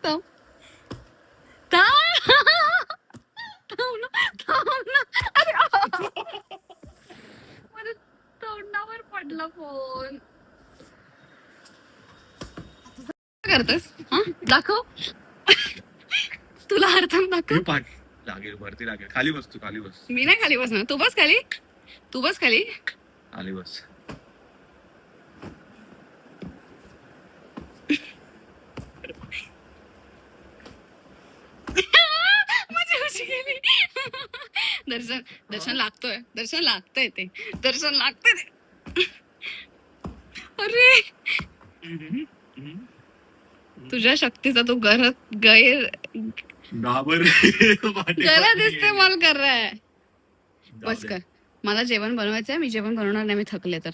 थांब. थांब. थांब ना, थांब ना. अरे माझ्या तोंडावर पडला फोन. काय करतोस? हा दाखव. तुला अर्थ दाखव. पाठ लागेल, वरती लागेल. खाली बस तू, खाली बस. मी नाही खाली बसणार. तू बस खाली. तू बस खाली. खाली बस. माझी खुशी गेली. दर्शन दर्शन लागतोय. दर्शन लागतंय ते. दर्शन लागतंय ते. अरे तुझ्या शक्तीचा तू गैर दिसते मला कर रहा है. बस कर. मला जेवण बनवायचंय. मी जेवण बनवणार नाही. मी थकले तर.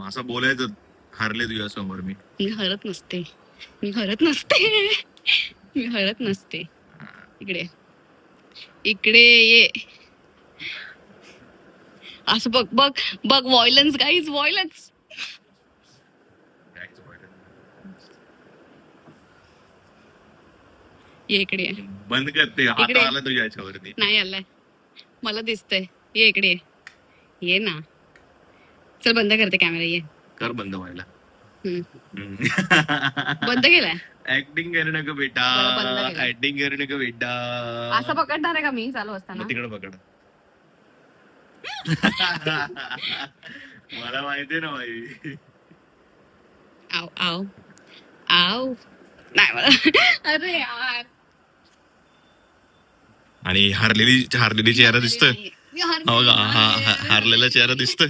असं बोलायचं. हारले तुझ्या समोर मी. मी हरत नसते. मी हरत नसते. मी हरत नसते. इकडे इकडे ये. असं बघ बघ बघ. Violence guys, violence. ये इकडे ये. बंद करते. हात इकडे. आला तुझ्या याच्यावरती. नाही आलाय. मला दिसतंय. ये इकडे ये. ये ना. चल बंद करते कॅमेरा. ये कर बंद व्हायला. बंद केलाय. ऍक्टिंग करू नका बेटा. बंद केलं. ऍक्टिंग करू नका बेटा. असं पकडणार आहे का मी चालू असताना? तिकडे पकड. मला माहितीये ना बाई. आव आव आव. नाही मला. अरे यार. आणि हारलेली चेहरा दिसतोय. हो का? हारलेला चेहरा दिसतोय.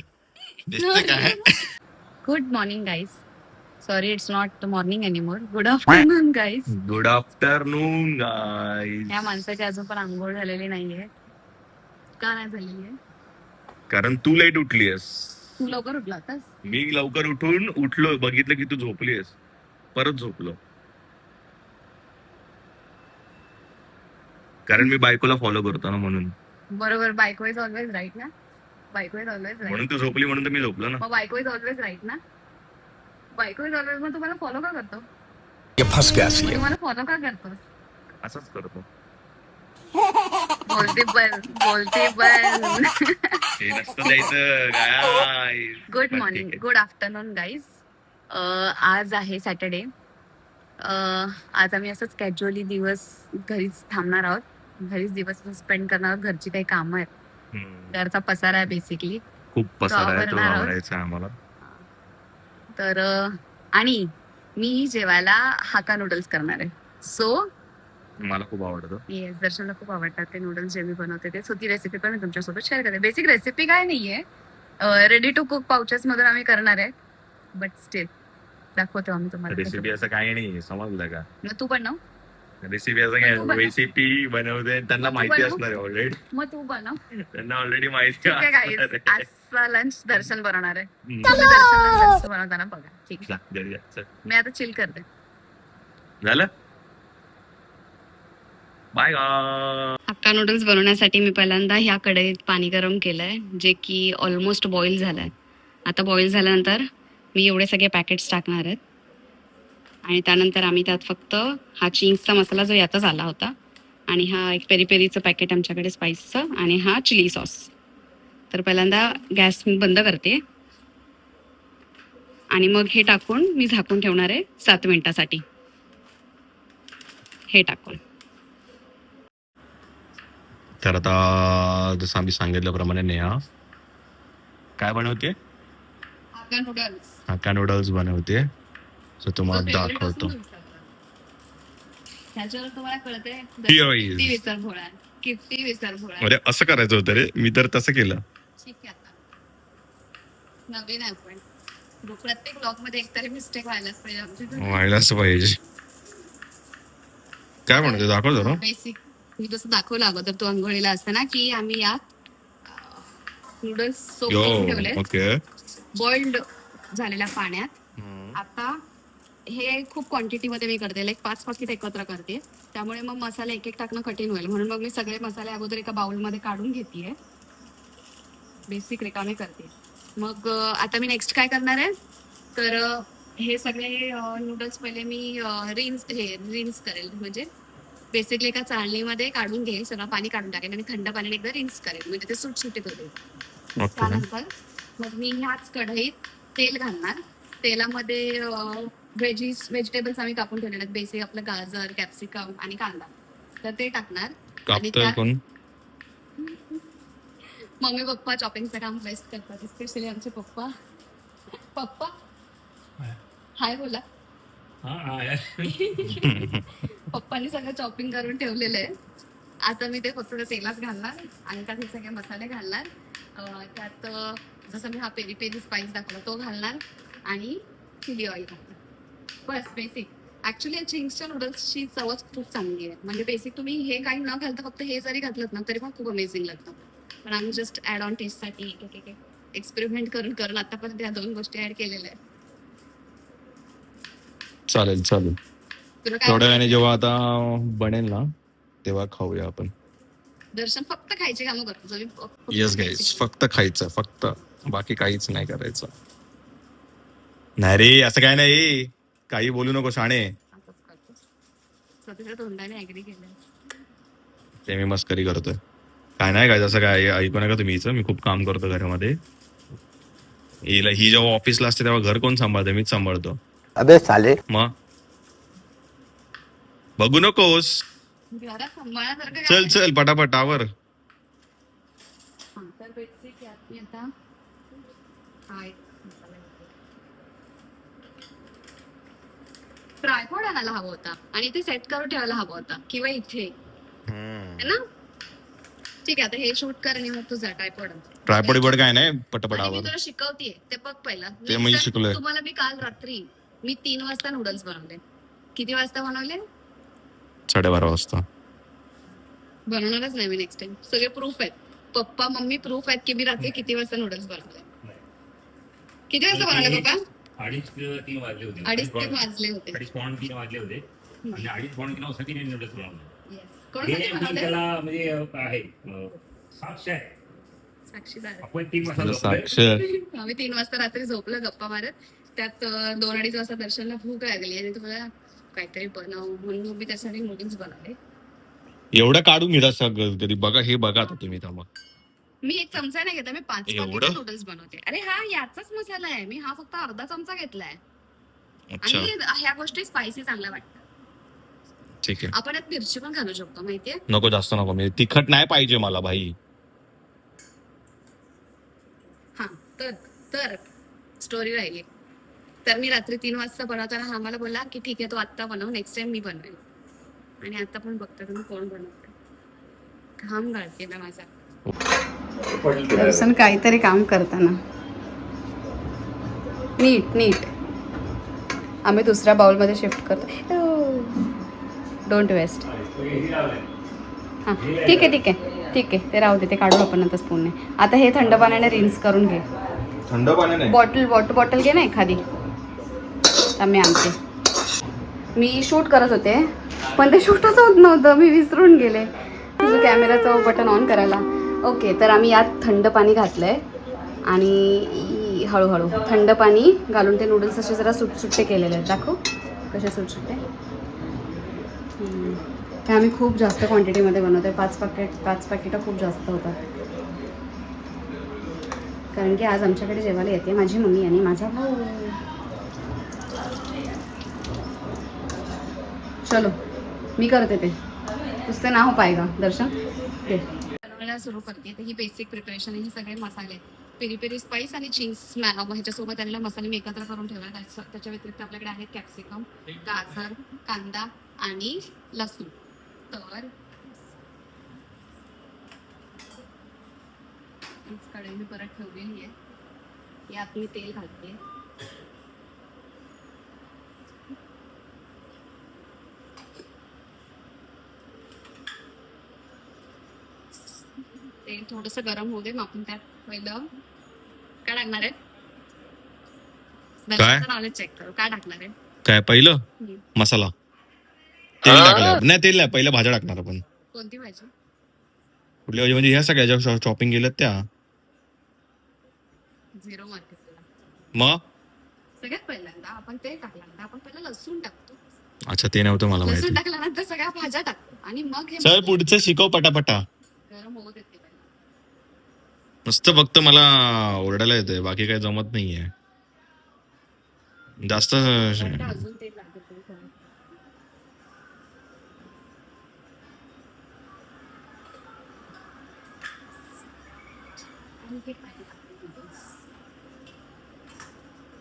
दिसतोय काय? Good morning guys. Sorry it's not morning anymore. Good afternoon guys. Good afternoon guys. या माणसाची अजून पण आंघोळ झालेली नाहीये. का नाही झालेली आहे? कारण तू लेट उठलीयस. तू लवकर उठला होतास? मी लवकर उठलो, बघितलं की तू झोपलीयस. परत झोपलो. कारण मी बायकोला फॉलो करतो ना, म्हणून. बरोबर. बायको इज ऑलवेज राईट ना. बायको इज ऑलवेज राईट. म्हणून तू झोपली, म्हणून तर मी झोपलो ना. मग बायको इज ऑलवेज राईट ना. बायको इज ऑलवेज. मग तुम्हाला फॉलो का करतो? तुम्हाला फॉलो का करतो? असंच करतो. बोलते पण. हे नसतं द्यायचं काय. Good morning, good afternoon guys. आज आहे सॅटर्डे. आज आम्ही असंच कॅज्युअली दिवस घरीच थांबणार आहोत. घरीच दिवस स्पेंड करणार आहोत. घरची काही कामं आहेत. घरचा पसारा आहे बेसिकली. खूप पसारा आहे. तो आवरणार आहोत. आवरायचा आम्हाला. तर आणि मी जेवायला हाका नूडल्स करणार आहे. सो मला खूप आवडतं. येस, दर्शनला खूप आवडतात ते नूडल्स जे मी बनवते ते. सो ती रेसिपी पण मी तुमच्यासोबत शेअर करते. बेसिक रेसिपी काय नाहीये. रेडी टू कुक पाउचेस मधून आम्ही करणार आहे. बट स्टिल दाखवतो आम्ही तुम्हाला. रेसिपी असं काही नाही, समजलं का? मग तू बनव. रेसिपी असं काय, रेसिपी बनवते त्यांना माहिती असणार आहे ऑलरेडी. मग तू बनव. त्यांना ऑलरेडी माहिती आहे. आजचा लंच दर्शन बनवणार आहे. दर्शन लंच बनवताना बघा. ठीक आहे. मी आता चिल करते. झालं. बाय. हक्का नूडल्स बनवण्यासाठी मी पहिल्यांदा ह्या कढईत पाणी गरम केलंय, जे की ऑलमोस्ट बॉईल झालंय. आता बॉईल झाल्यानंतर मी एवढे सगळे पॅकेट्स टाकणार आहेत. आणि त्यानंतर आम्ही त्यात फक्त हा चिंग्सचा मसाला जो यातच आला होता, आणि हा एक पेरी पेरीचं पॅकेट आमच्याकडे स्पाइसचं, आणि हा चिली सॉस. तर पहिल्यांदा गॅस मी बंद करते आणि मग हे टाकून मी झाकून ठेवणार आहे 7 मिनिटासाठी. हे टाकून. तर आता जसं आम्ही सांगितल्याप्रमाणे नेहा काय बनवते? हक्का नूडल्स बनवते. सो तुम्हाला दाखवतो. त्याच्यावर तुम्हाला कळते किती विसरभोळा. अरे असं करायचं होतं रे, मी तर तसं केलं. ठीक आहे. आता नवीन आहे पण प्रत्येक ब्लॉग मध्ये एकतरी मिस्टेक व्हायलाच पाहिजे. काय म्हणते दाखवतो ना. बेसिक मी जसं दाखवलं अगोदर तू अंघोळीला असताना, की आम्ही यात नूडल्स सोप करून ठेवले. ओके. बॉइल्ड झालेल्या पाण्यात. आता हे खूप क्वांटिटी मध्ये मी करते, लाईक 5 पाकिट एकत्र करते. त्यामुळे मग मसाले एक टाकणं कठीण होईल, म्हणून मग मी सगळे मसाले अगोदर एका बाउल मध्ये काढून घेतेय. बेसिक रिकामे करते. मग आता मी नेक्स्ट काय करणार आहे, तर हे सगळे नूडल्स पहिले मी रिन्स करेल, म्हणजे बेसिकली एका चाळणीमध्ये काढून घेईल, सगळं पाणी काढून टाकेल आणि थंड पाण्याने एकदा रिन्स करेल, म्हणजे ते सुटसुटीत होते. ओके. त्यानंतर मग मी ह्याच कढईत तेल घालणार. तेलामध्ये व्हेजिटेबल्स आम्ही कापून ठेवलेले आहेत, बेसिक आपलं गाजर, कॅप्सिकम आणि कांदा, तर ते टाकणार. आणि कापतोय त्यात कोण? मम्मी पप्पा चॉपिंगचं काम बेस्ट करतात, स्पेशली आमचे पप्पा. पप्पा हाय बोला. पप्पांनी सगळं चॉपिंग करून ठेवलेलं आहे. आता मी ते फक्त तेलात घालणार आणि त्यात हे सगळे मसाले घालणार. त्यात जसं मी हा पेरी पेरी स्पाइस दाखवला तो घालणार आणि चिली ऑइल घालणार. बस बेसिक. ऍक्च्युली या चिंग्सच्या नूडल्सची चवच खूप चांगली आहे. म्हणजे बेसिक तुम्ही हे काही न घालता फक्त हे जरी घातलं ना तरी पण खूप अमेझिंग लागतं. पण आम्ही जस्ट ऍड ऑन टेस्टसाठी एक्सपेरिमेंट करून करून आतापर्यंत या 2 गोष्टी ऍड केलेल्या आहेत. चालेल चालेल. तुला काय थोड्या वेळाने बोलायचं? जेव्हा आता बनेल ना तेव्हा खाऊया आपण. दर्शन फक्त खायची कामं करतो. जरी फक्त येस खायची गाईज, कामं. फक्त खायचं, फक्त बाकी काहीच नाही करायचं. नाही रे, असं काय नाही, काही बोलू नको शाणे. असंच करतो. स्वतःच्या तोंडाने ऍग्री केलं. ते मी मस्करी करतोय. काय नाही काय असं काय ऐकू नका तुम्ही हिचं. मी खूप काम करतो घरामध्ये. ही जेव्हा ऑफिसला असते तेव्हा घर कोण सांभाळतं? मीच सांभाळतो. अबे साले. मग बघू नकोस. घरात सांभाळण्यासारखं काय चल नाही. चल पटापट आवर. हां, तर बेसिक यात मी आता हा एक मसाला घालते. ट्रायपॉड आणायला हवा होता आणि इथे सेट करून ठेवायला हवा होता किंवा इथे, है ना? ठीक आहे, आता हे शूट कर आणि मग तुझा ट्रायपॉड आण. ट्रायपॉडी बड काय नाही, पटापट आणि मी आवर. तुला शिकवतेय ते बघ पहिला. ते Next मी time शिकलोय. तुम्हाला मी काल रात्री मी 3 वाजता नूडल्स बनवले. किती वाजता बनवले? 12:30 वाजता. बनवणारच नाही मी नेक्स्ट टाइम. सगळे प्रूफ आहेत. पप्पा मम्मी प्रूफ आहेत की मी रात्री किती वाजता नूडल्स बनवले. किती वाजता बनवले पप्पा? 2:30-3 वाजले होते. 2:30-3 वाजले होते. 2:30-3 वाजले होते आणि 2:30-3 वाजता तिने नूडल्स बनवले. Yes. हे कोणासाठी नेमकी बनवले? त्याला म्हणजे आहे साक्ष आहे. साक्षीदार आहे. आपण 3 वाजता झोपलोय. साक्ष. आम्ही 3 वाजता रात्री झोपलो गप्पा मारत. त्यात 2-2:30 वाजता दर्शनला भूक लागली आणि तुम्हाला काहीतरी बनव म्हणून मग मी त्यासाठी नूडल्स बनवले. एवढं काढून घेता सगळं कधी बघा. हे बघा आता तुम्ही थांबा. मी एक चमचा नाही घेता, मी 5 एवढं? पाकिट नूडल्स बनवते. अरे हा याचाच मसाला आहे. मी हा फक्त अर्धा चमचा घेतलाय. अच्छा आणि ह्या गोष्टी स्पायसी चांगल्या वाटतात. ठीक आहे. आपण यात मिरची पण घालू शकतो माहितीये. नको जास्त नको, म्हणजे तिखट नाही पाहिजे मला भाई. हा तर स्टोरी राहिली. तर मी रात्री 3 वाजता बनवताना हा मला बोलला की ठीक आहे तू आत्ता बनव, नेक्स्ट टाइम मी बनवेल. आणि आता पण बघता तुम्ही कोण बनवतंय. घाम गाळते ना माझा. दर्शन काहीतरी काम करताना नीट आम्ही दुसऱ्या बाउलमध्ये शिफ्ट करतो. Don't waste. हां ठीक आहे ते राहू दे, ते काढू आपण नंतर स्पूनने. आता हे थंड पाण्याने रिन्स करून घे. थंड पाण्याने बॉटल घे ना एखादी. तर मी आणते. मी शूट करत होते पण ते शूटच होत नव्हतं, मी विसरून गेले तुझं कॅमेराचं बटन ऑन करायला. ओके, तर आम्ही यात थंड पाणी घातलंय आणि हळूहळू थंड पाणी घालून ते नूडल्स असे जरा सुटसुट्टे केलेले आहेत. दाखव कसे सुटसुट्टे. हे आम्ही खूप जास्त क्वांटिटीमध्ये बनवतो आहे. 5 पॅकेटं खूप जास्त होतात. कारण की आज आमच्याकडे जेवायला येते माझी मम्मी आणि माझा भाऊ. चलो मी करते ते. उससे ना हो पाएगा दर्शन. बनवायला सुरू करते. तर ही बेसिक प्रिपरेशन. हे सगळे मसाले पेरी पेरी स्पाइस आणि चीज ह्याच्यासोबत आलेला मसाले मी एकत्र करून ठेवला. त्याच्या व्यतिरिक्त आपल्याकडे आहेत कॅप्सिकम, गाजर, कांदा आणि लसूण. तर कढई मी परत ठेवलेली आहे. यात मी तेल घालते. तेल थोडस गरम होऊ दे, मग आपण त्यात पहिलं काय टाकणार आहे. काय? नॉलेज चेक करू. काय टाकणार आहे. काय पहिलं मसाला तेल टाकलं नाही. तेल नाही, पहिलं भाज्या टाकणार आपण. कोणती भाजी. कुठली भाजी म्हणजे ह्या सगळ्या ज्या शॉपिंग केल्यात त्या. 0 मार्केटला मग सगळ्यात पहिल्यांदा कांदा, आपण तेल टाकल्यानंतर आपण पहिला लसूण टाकतो. अच्छा ते नव्हतं मला लसूण माहिती. टाकल्यानंतर सगळ्या भाज्या टाकतो आणि मग हे चल पुढचं शिकव पटापटा. गरम होऊ देते पहिला. मस्त, फक्त मला ओरडायला येतंय, बाकी काही जमत नाहीये जास्त. वाटतं अजून तेल लागेल थोडं. आणि हे पाणी टाकते.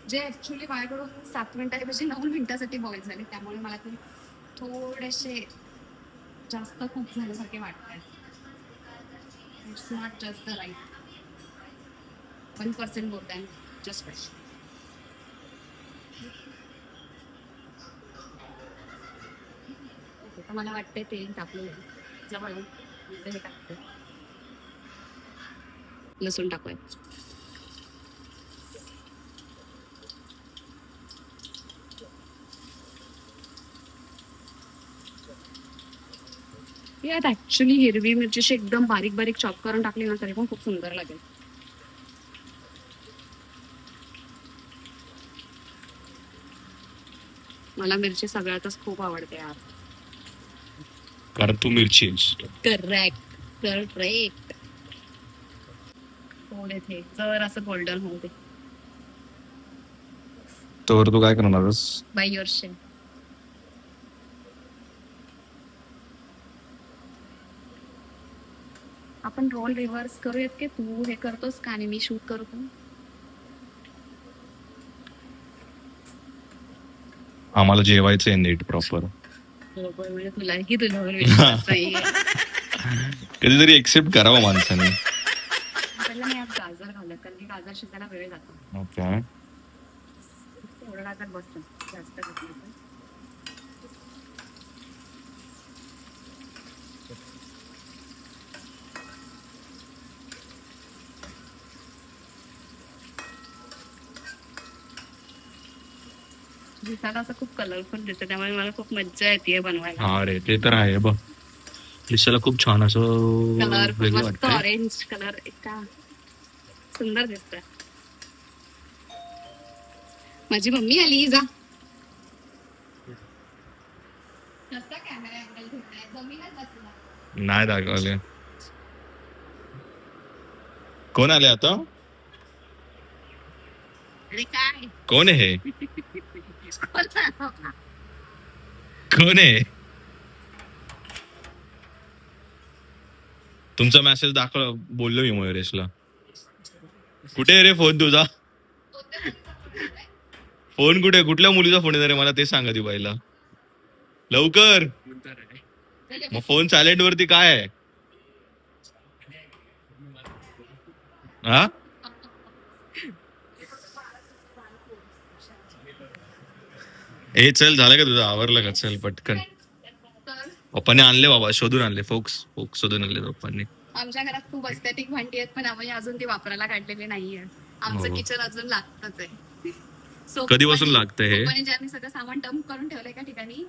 जे ऍक्च्युली माझ्याकडून 7 मिनिटाऐवजी 9 मिनिटासाठी बॉईल झाले, त्यामुळे मला ते थोडेसे जास्त खूप झाल्यासारखे वाटत आहे. It's not just the right 1% more than just right. तर मला वाटतंय तेल टाकलं जवळ हे टाकते, लसूण टाकूया. यात ऍक्च्युली हिरवी मिरचीशी एकदम बारीक बारीक चॉप करून टाकली ना तरी पण खूप सुंदर लागेल. मला मिरची सगळ्यातच खूप आवडते यार. कारण तू मिरची. Correct correct. थोडे ते जर असं गोल्डन होऊ दे. तर तू काय करणारस? By yourself. आपण रोल रिव्हर्स करूयात की तू हे करतोस का आणि मी शूट करतो? आम्हाला जेवायचंय नीट प्रॉपर. बरोबर, म्हणजे तुलाही तुझ्यावर विश्वास नाहीये. कधीतरी एक्सेप्ट करावं माणसाने. पहिला मी यात गाजर घालत, कारण की गाजर शिजायला वेळ जातो. ओके. एवढं गाजर बसतं जास्त घातलं तर. दिसायला असं खूप कलरफुल दिसतं, त्यामुळे मला खूप मज्जा येते बनवायला. हा रे, ते तर आहे बघ. दिसायला खूप छान असं कलरफुल वेगळं मस्त वाटतंय. ऑरेंज कलर इतका सुंदर दिसतोय. माझी मम्मी आली, जा. कसा कॅमेरा अँगल घेतलाय, जमीनच बसला. नाही दाखवले. कोण आले आता? अरे काय कोण आहे हे? कोण आहे? तुमचा मेसेज दाखव, बोललो मी मयुरेशला. कुठे आहे रे फोन तुझा? फोन कुठे? कुठल्या मुलीचा फोन आहे रे, मला ते सांगा ती बाईला लवकर. मग फोन सायलेंट वरती काय आहे? हा, ए चल, झालं का तुझं? आवरलं का? चल पटकन. पप्पाने आणले बाबा, शोधून आणले. फोक्स फोक्स शोधून आणले पप्पांनी. आमच्या घरात खूप अस्थेटिक भांडी आहेत, पण आम्ही अजून ती वापरायला काढलेली नाहीये. आमचं हो. किचन अजून लागतच आहे. So, कधीपासून पप्पांनी- लागतंय हे? पप्पांनी जे आम्ही सगळं सामान डंप करून ठेवलंय एका ठिकाणी,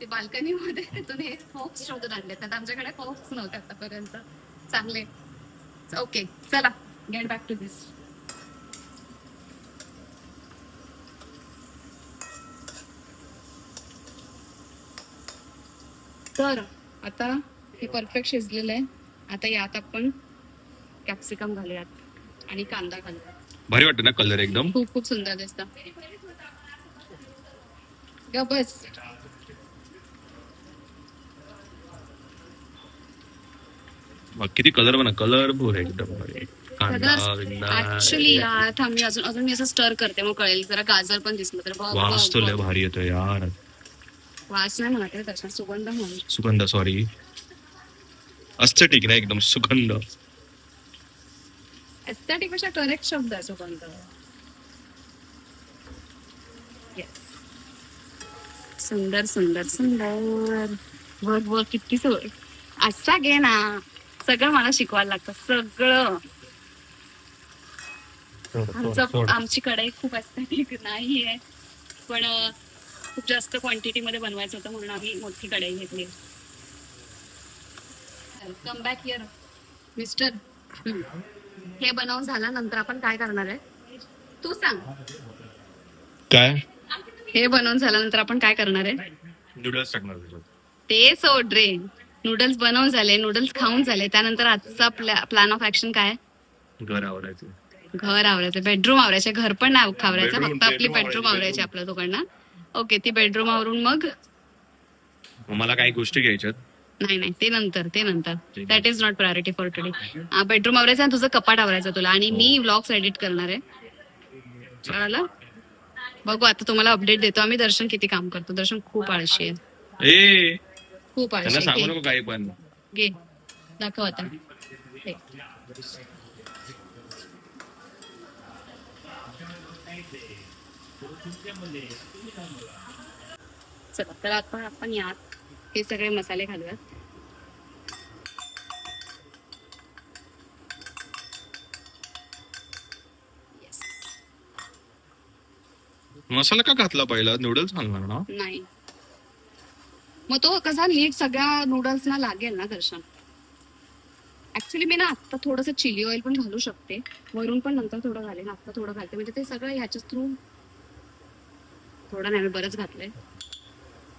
ते बाल्कनी मध्ये तिथून हे फोक्स शोधून आणले. तर आमच्याकडे फोक्स नव्हते आतापर्यंत चांगले. ओके चला, गेट बॅक टू दिस. तर आता हे परफेक्ट शिजलेलं आहे. आता यात आपण कॅप्सिकम घालूयात आणि कांदा घालूयात. भारी वाटतं ना कलर एकदम. खूप खूप सुंदर दिसतं. ग बस. मग किती कलर बना, कलरफुल एकदम भारी. कांदा बिंदा. ऍक्च्युली थांब, मी अजून मी असं स्टर करते, मग कळेल. जरा गाजर पण दिसलं तर बघ, वास बघ, तो लय बघ. भारी येतो यार. वास नाही म्हणत आहे त्याचा, सुगंध म्हणून. सुगंध, सॉरी. एस्थेटिक ना एकदम, सुगंध. एस्थेटिक पेक्षा करेक्ट शब्द आहे सुगंध. Yes. सुंदर सुंदर सुंदर. बघ बघ किती असा घे ना. सगळं मला शिकवायला लागतं, सगळं. आमची कढई खूप एस्थेटिक नाहीये, पण खूप जास्त क्वांटिटी मध्ये बनवायचं होतं म्हणून आम्ही मोठी कढई घेतली. Come back here mister. हे बनवून झाल्यानंतर आपण काय करणार आहे तू सांग. काय? हे बनवून झाल्यानंतर आपण काय करणार आहे? नूडल्स टाकणार त्याच्यात. ते सोड रे. नूडल्स बनवून झाले, नूडल्स खाऊन झाले, त्यानंतर आजचा प्लॅन ऑफ ऍक्शन काय? घर आवरायचं. घर आवरायचं, बेडरूम आवरायचे. घर पण नाही आवरायचं, Bedroom, फक्त आपली bedroom बेडरूम आवरायची, आवरायची आपल्या दोघांना. ओके, ती बेडरूम आवरून मग मला काही गोष्टी घ्यायच्यात. नाही ते नंतर that is not priority for today. Bedroom आवरायचं आणि तुझं कपाट आवरायचं तुला, आणि मी व्लॉग्स एडिट करणार आहे. कळालं? बघू आता तुम्हाला अपडेट देतो आम्ही. दर्शन किती काम करतो. दर्शन खूप आळशी आहे, ए खूप त्यांना आळशी सांगू आहे. नको काही पण. घे दाखव आता. हे. चला तर आता आपण यात हे सगळे मसाले घालूयात. Yes. मसाला का घातला पहिला? नूडल्स घालणार ना? नाही, मग तो कसा नीट सगळ्या नूडल्सना लागेल ना दर्शन. ऍक्च्युली मी ना आता थोडंसं चिली ऑइल पण घालू शकते वरून, पण नंतर थोडं घालेन. आता थोडं घालते म्हणजे ते सगळं ह्याच्याच थ्रू. थोडं नाही, मी बरंच घातलंय.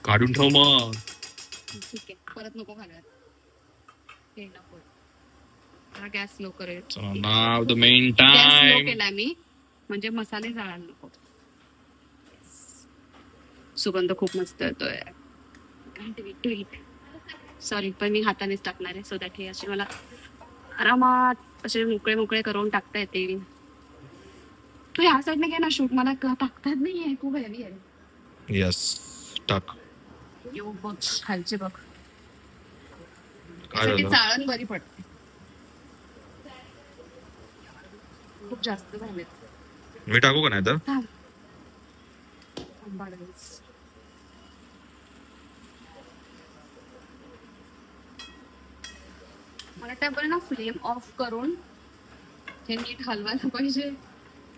काढून ठेव मग. ठीक आहे, परत नको घालूयात. हे नको. हा गॅस स्लो करेल. नाव the main gas slow time. केलाय मी, म्हणजे मसाले जाळायला नको. सुगंध खूप मस्त येतोय. सॉरी, पण मी हातानेच टाकणार आहे, सो दॅट हे असे मला आरामात असे मोकळे मोकळे करून टाकता येतील. तू ह्या साईडने घे ना शूट, मला टाकतात नाहीये, खूप हेवी आहे. यस, टाक. येऊ बघ खालचे बघ. काय यासाठी झालं? चाळण बरी पडते. खूप जास्त झालेत. मी टाकू का नाही तर? थांब. आंबाडीस. मला त्या बरं ना फ्लेम ऑफ करून हे नीट हलवायला पाहिजे.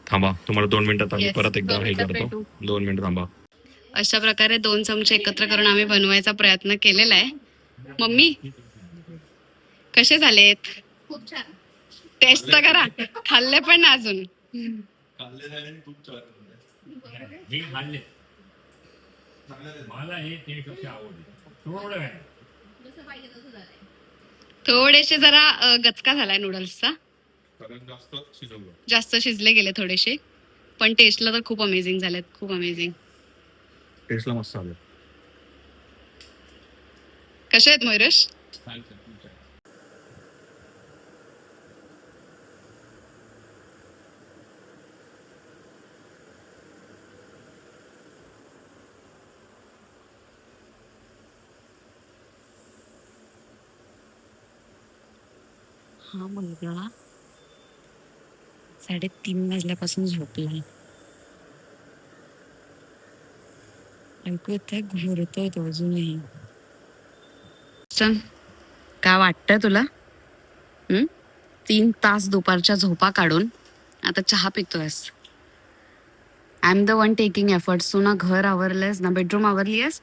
थांबा, तुम्हाला 2 मिनिटात आम्ही Yes, परत एकदा 2 हे मिनिटात करतो. भेटू. 2 मिनिट थांबा. अशा प्रकारे 2 चमचे एकत्र करून आम्ही बनवायचा प्रयत्न केलेला आहे. मम्मी कसे झालेत? खूप छान. टेस्ट तर करा. खाल्ले पण ना अजून. मी खाल्ले. मला हे टेस्ट असे आवडले. थोडं आहे. थोडेसे जरा गचका झालाय नूडल्सचा. जास्त शिजले गेले थोडेसे, पण टेस्टला तर खूप अमेझिंग झालेत. खूप अमेझिंग. टेस्टला मस्त आलं. कसे आहेत मयुरेश? हा मुलगा 3:30 वाजल्यापासून झोपला. ऐकू येतंय, घोरतोय तो अजूनही. चल, काय वाटतंय तुला? 3 तास दुपारच्या झोपा काढून आता चहा पितोयस. I am the one taking efforts. तू ना घर आवरलेस, ना बेडरूम आवरलीयस,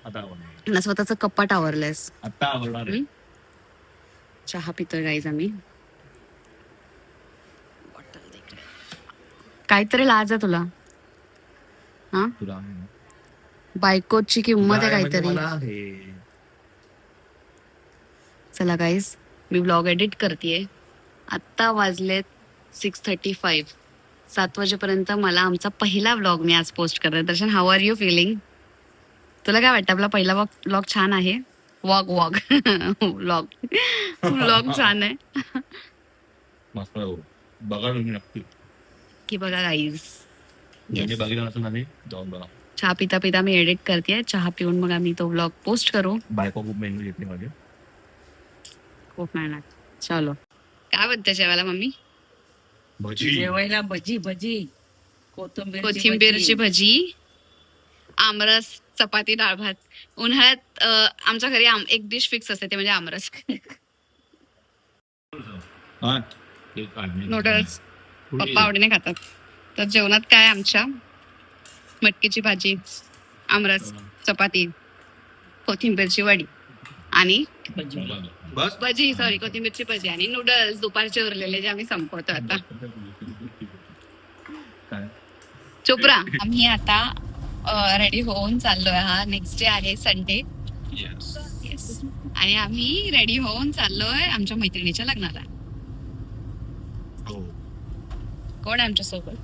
आता आवडणार. ना स्वतःचं कपाट आवरलंयस. आता आवडणार आहे. चहा पितोय गाईज आम्ही. काहीतरी लाज आहे तुला? हा, तुला आहे ना? बायकोची किंमत आहे काय म्हणजे काहीतरी. मला हे चला गाईज, मी ब्लॉग एडिट करतेय. आत्ता वाजलेत 6:35. 7 वाजेपर्यंत मला आमचा पहिला ब्लॉग मी आज पोस्ट करते. दर्शन, हाऊ आर यू फिलिंग? तुला काय वाटतं? आपला पहिला ब्लॉग छान आहे? व्लॉग छान आहे मस्त आहे. बघा तुम्ही नक्की. की बघा गाईज. ज्यांनी बघितलं नसेल ना, जाऊन बघा. चहा पिता पिता मी एडिट करते. चहा पिऊन मग आम्ही तो ब्लॉग पोस्ट करू. बायको खूप मेहनत घेतली माझी. खूप मेहनत. चलो, काय म्हणते जेवायला मम्मी? भजी. जेवायला भजी भजी कोथिंबीरची भजी, आमरस, चपाती, डाळ भात. उन्हाळ्यात आमच्या घरी एक डिश फिक्स असते, ते म्हणजे आमरस. हा. नूडल्स पप्पा आवडीने खातात. तर जेवणात काय आमच्या मटकीची भाजी, आमरस, चपाती, कोथिंबीरची वडी आणि बस. भजी. सॉरी, कोथिंबीरची भजी आणि नूडल्स दुपारचे उरलेले, जे आम्ही संपवतो आता. काय? चुप राहा. आम्ही आता रेडी होऊन चाललोय. हा नेक्स्ट डे आहे संडे. येस. आणि आम्ही रेडी होऊन चाललोय आमच्या मैत्रिणीच्या लग्नाला. हो. कोण आहे आमच्या सोबत?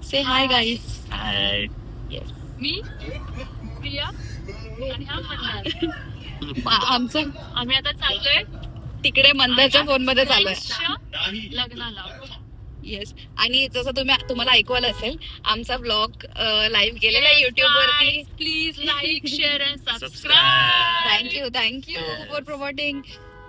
से हाय गाईस. हाय. मी प्रिया आणि हा आमचं आम्ही आता चाललोय तिकडे मंदाच्या फोन मध्ये चालू आहे. लग्नाला. येस. आणि जसं तुम्हाला ऐकू आलं असेल, आमचा ब्लॉग लाईव्ह केलेला आहे युट्यूब वरती. Please like share and subscribe. Thank you for promoting.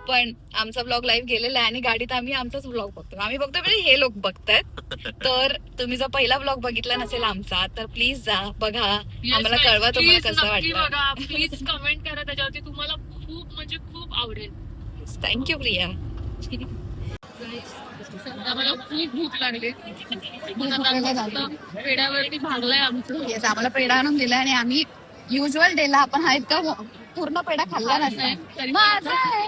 पण आमचा ब्लॉग लाईव्ह गेलेला आहे आणि गाडीत आम्ही आमचाच ब्लॉग बघतो. आम्ही बघतोय म्हणजे हे लोक बघतायत. तर तुम्ही जर पहिला ब्लॉग बघितला नसेल आमचा तर प्लीज जा बघा. आम्हाला कळवा तुम्हाला कसं वाटलं. प्लीज कमेंट करा त्याच्यावरती. तुम्हाला खूप म्हणजे खूप आवडेल. थँक्यू प्रिया. आम्हाला खूप भूक लागली. पेड्यावरती भागलाय आमचं. येस, आम्हाला पेढा आणून दिला आणि आम्ही युजल डेला आपण हा इतका पूर्ण पेढा खाल्ला नसता. माझा आहे.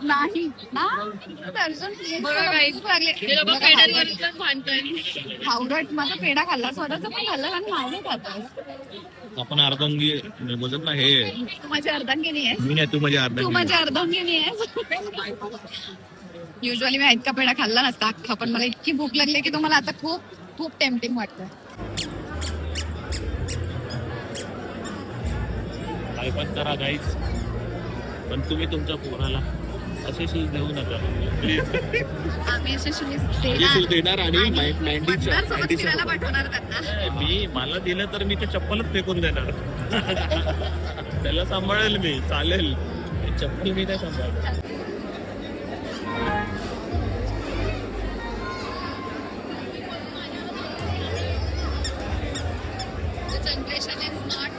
नाही ना दर्शन please, बघा मला guys, भूक लागली. हे लोक बघा, पेड्यांवरती पण भांडताय. हावरट माझा पेढा खाल्ला, स्वतःचा पण खाल्ला आणि माझं खातोस. आपण अर्धांगी बोलत ना हे. तू माझी अर्धांगिनी आहेस. मी नाही, तू माझी तू अर्धांगी. माझी अर्धांगिनी आहेस. युजली मी इतका पेढा खाल्ला नसता अख्खा, पण मला इतकी भूक लागली की तुम्हाला आता खूप खूप टेम्पटिंग वाटतं. काय पण करा गाईज, पण तुम्ही तुमच्या पोराला असे शूज देऊ नका प्लीज. आम्ही असे शूज देणार आणि 90च्या फिरायला पाठवणार त्यांना. मी मला दिलं तर मी ते चप्पलच फेकून देणार. त्याला सांभाळेल मी, चालेल. चप्पल मी नाही सांभाळ. Generation is not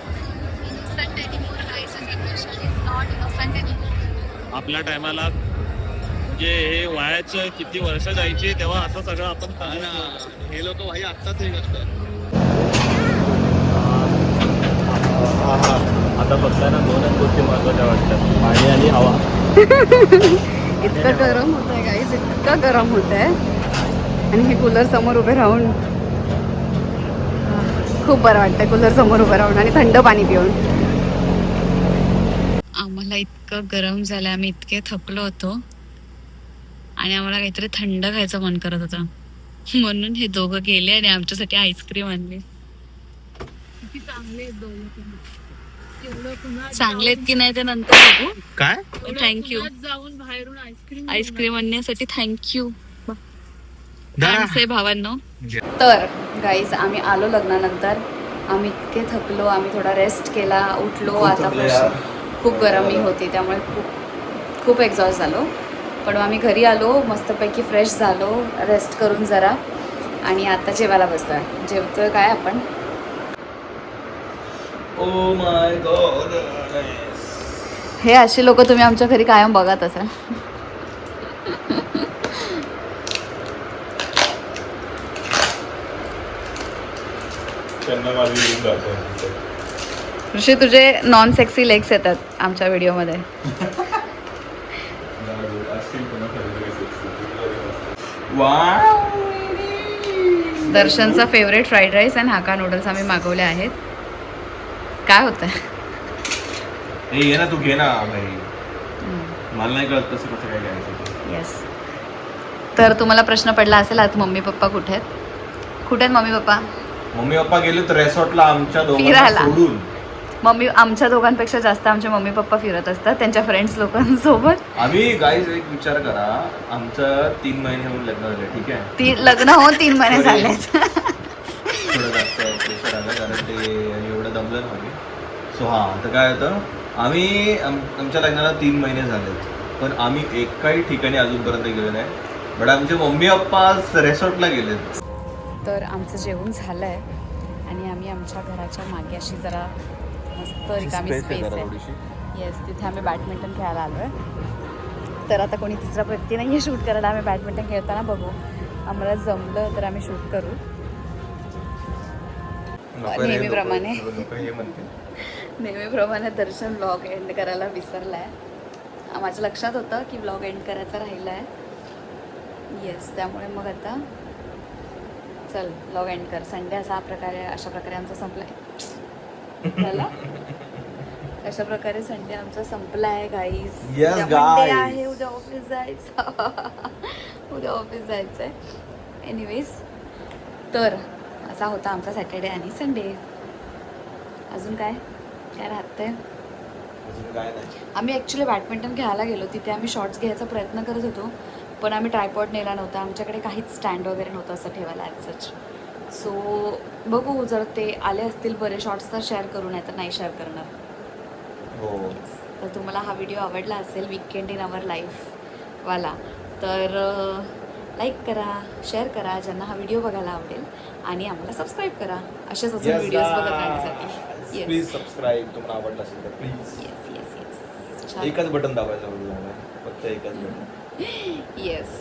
innocent anymore. Guys, generation is not innocent anymore. आपल्या टायमाला म्हणजे हे वयाचं किती वर्ष जायची तेव्हा असं सगळं आपण हे लोक भाई आत्ताच हे करतात. आता बघताना दोनच गोष्टी महत्वाच्या वाटतात, पाणी आणि हवा. इतकं गरम होत आहे गाईज, इतकं गरम होत आहे. आणि हे कूलर समोर उभे राहून खूप बरं वाटतंय. कूलर समोर उभं राहून आणि थंड पाणी पिऊन. आम्हाला इतकं गरम झालं, आम्ही इतके थकलो होतो आणि आम्हाला काहीतरी थंड खायचं मन करत होतं. म्हणून हे दोघं गेले आणि आमच्यासाठी आईस्क्रीम आणली. किती चांगले आहेत दोघं पण. एवढं पुन्हा चांगलेत की नाही ते नंतर बघू. काय थँक्यू. पुण्यात जाऊन बाहेरून आईस्क्रीम आईस्क्रीम आणण्यासाठी थँक्यू. धरा. भावांनो. तर गाईज आम्ही आलो लग्नानंतर. आम्ही इतके थकलो, आम्ही थोडा रेस्ट केला, उठलो. आता खूप गरमी होती त्यामुळे खूप खूप एक्झॉस्ट झालो. पण आम्ही घरी आलो, मस्तपैकी फ्रेश झालो, रेस्ट करून जरा. आणि आता जेवायला बसलोय. जेवतोय काय आपण? Oh my God. हे अशी लोक तुम्ही आमच्या घरी कायम बघत असाल. त्यांना माझी ऋषी, तुझे नॉन सेक्सी लेग्स येतात आमच्या व्हिडिओमध्ये. दर्शनचा फेवरेट फ्राईड राईस आणि हाका नूडल्स आम्ही मागवले आहेत. काय होतं? ये ना, तू घे ना भाई. मला नाही कळत कसं कसं काय घ्यायचं. येस. तर तुम्हाला प्रश्न पडला असेल आज मम्मी पप्पा कुठे आहेत? कुठे आहेत मम्मी पप्पा? मम्मी पप्पा गेलेत रिसॉर्टला आमच्या फिरायला. दोघांना सोडून. मम्मी आमच्या दोघांपेक्षा जास्त आमचे मम्मी पप्पा फिरत असतात त्यांच्या फ्रेंड्स लोकांसोबत. आम्ही गाईज एक विचार करा, आमचं 3 महिने होऊन लग्न झालं, ठीक आहे. ती लग्न होऊन 3 महिने झाले. थोडं जास्त प्रेशर आलं कारण ते एवढं दमलं नव्हते. सो हां, तर काय होतं, आम्ही आमच्या लग्नाला 3 महिने झालेत, पण आम्ही एकाही ठिकाणी अजूनपर्यंत गेलो नाही. बट आमचे मम्मी पप्पा रिसॉर्टला गेलेत. तर आमचं जेवण झालं आहे आणि आम्ही आमच्या घराच्या मागे अशी जरा मस्त रिकामी स्पेस आहे. येस, तिथे आम्ही बॅडमिंटन खेळायला आलो आहे. तर आता कोणी तिसरा व्यक्ती नाही आहे शूट करायला. आम्ही बॅडमिंटन खेळताना बघू, आम्हाला जमलं तर आम्ही शूट करू. नेहमीप्रमाणे दर्शन ब्लॉग एंड करायला विसरला आहे. माझ्या लक्षात होतं की ब्लॉग एंड करायचा राहिला आहे. येस, त्यामुळे मग आता चल लॉग एंड कर. संडे अशा प्रकारे आमचा संपलाय. झाला अशा प्रकारे संडे आमचा संपलाय गाईज. Yes, Monday guys. आहे, उद्या ऑफिस जायचं. उद्या ऑफिस जायचंय. एनिवेज तर असा होता आमचा सॅटर्डे आणि संडे. अजून काय काय राहतंय. अजून काय नाही. आम्ही ॲक्च्युली बॅडमिंटन खेळायला गेलो. तिथे आम्ही शॉर्ट्स घ्यायचा प्रयत्न करत होतो, पण आम्ही ट्रायपॉड नेला नव्हता. आमच्याकडे काहीच स्टँड वगैरे नव्हतं असं ठेवायला ॲज सच. सो बघू, जर ते आले असतील बरे शॉर्ट्स तर शेअर करू, नाही तर नाही शेअर करणार. हो तर तुम्हाला हा व्हिडिओ आवडला असेल वीकेंड इन अवर लाईफवाला, तर लाईक करा, शेअर करा ज्यांना हा व्हिडिओ बघायला आवडेल, आणि आम्हाला सबस्क्राईब करा असेच अजून व्हिडिओज बघत राहण्यासाठी. Yes please subscribe. तुम्हाला आवडलं असेल तर प्लीज येस येस येस. छान. एकच बटन दाबायचं व्हिडिओमध्ये, फक्त एकच button. Yes.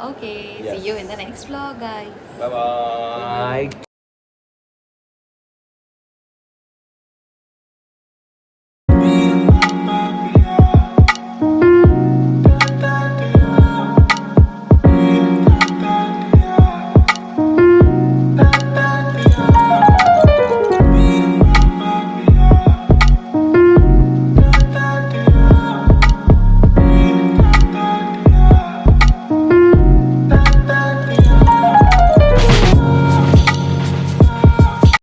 Okay, Yes. See you in the next vlog guys. Bye bye.